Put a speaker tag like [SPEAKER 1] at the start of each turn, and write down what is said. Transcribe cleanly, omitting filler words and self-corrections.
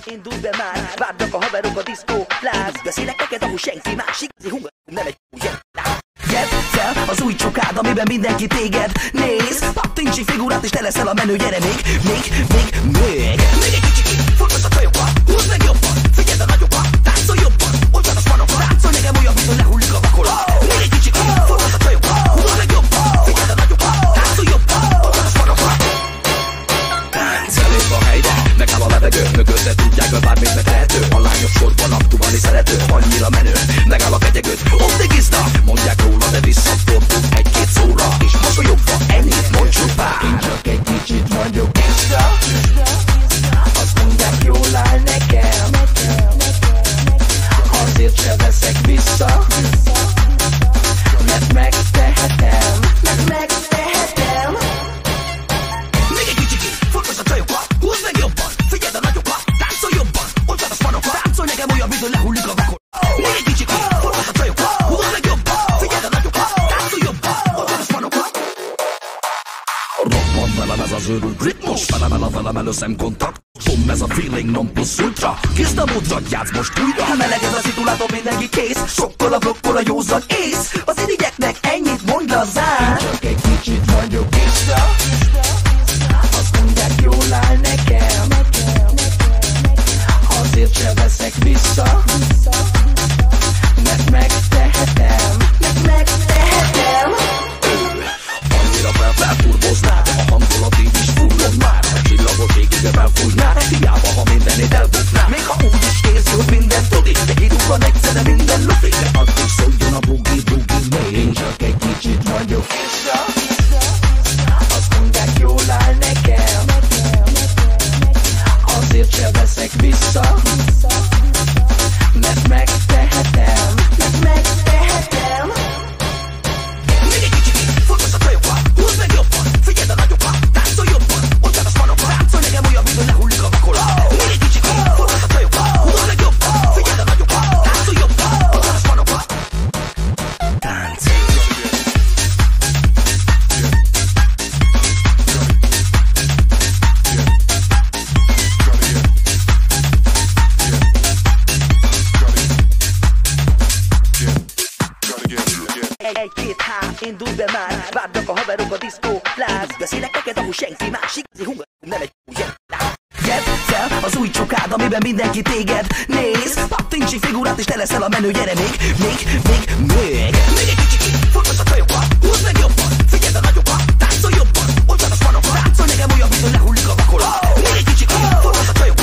[SPEAKER 1] Indulj be már, várnak a haverok a diszkó pláz. Beszélek neked, ahol senki más, igazi hunger, nem egy gyere fel az új csokád, amiben mindenki téged néz. Pattints egy figurát és te leszel a menő, gyere még egy kicsit, forgass a csajokat, húzd meg jobban, figyeld a nagyokat, táncolj jobban, oldjad a spanokat, táncolj nekem olyan, mint lehullik a vakola. Még egy kicsit, forgass a csajokat, húzd meg jobban, figyeld a nagyokat, táncolj jobban, oldjad a spanokat.
[SPEAKER 2] Táncelép a helyre, megáll a levegő, mögötte tudják, hogy bármit megtehető. A lányok sorban aktuálni szerető, annyira menő, megáll a kegyegőt, optigista. Mondják róla, de visszafordul egy-két szóra, és mosolyogva ennyit mond csupán. Én csak egy kicsit vagyok extra, azt mondják, jól áll nekem, azért se veszek vissza, mert megtehetem.
[SPEAKER 1] Még egy kicsit, forgass a csajokat, húzd meg jobban, figyeld a nagyokat, táncolj jobban, oldjad a spanokat, táncolj nekem olyan, mint lehullik a vakol. Még egy kicsit, forgass a csajokat, húzd meg jobban, figyeld a nagyokat, táncolj jobban, oldjad a spanokat.
[SPEAKER 2] Robbant velem ez az őrült ritmus, velem elő szemkontakt. Tom, ez a feeling non plus ultra, kézd a módra, játsz most újra.
[SPEAKER 1] Ha meleg ez a szitu, látom mindenki kész, sokkal a blokkol a józan ész. Az irigyeknek ennyit mond lazán.
[SPEAKER 2] Csak egy kicsit vagyok extra, azt mondják, jól áll nekem, azért se veszek vissza, mert megtehetem. Annyira felturboznád, a hangulat így is fullon már. A csillagos égig felfújnád, hiába, ha mindenét elbuknád.
[SPEAKER 1] Még ha úgy is érzi, hogy minden tudik, de hidúban egyszerre minden lufi.
[SPEAKER 2] De addig szóljon a boogie még. Én csak egy kicsit vagyok extra, azt mondják, jól áll nekem, azért se veszek vissza, mert megtehetem.
[SPEAKER 1] Még egy kicsit, forgass a csajokat, húzd meg jobban, figyeld a nagyokat, táncolj jobban, oldjad a spanokat, táncolj nekem olyan, mint lehullik a vakola. Még egy kicsit, forgass a csajokat, húzd meg jobban, figyeld a nagyokat, táncolj jobban, oldjad a spanokat. Egy-két indulj be már, várnak a haverok a diszkó pláz. Beszélek neked, ahol senki más, igazi hunger, nem egy gyere fel az új csokád, amiben mindenki téged néz. Pattints egy figurát és te leszel a menő, gyere még egy kicsit, forgass a csajokat, húzd meg jobban, figyeld a nagyokat, táncolj jobban, oldjad a spanokat, táncolj nekem olyan, mint lehullik a vakola. Még egy kicsit, forgass a csajokat,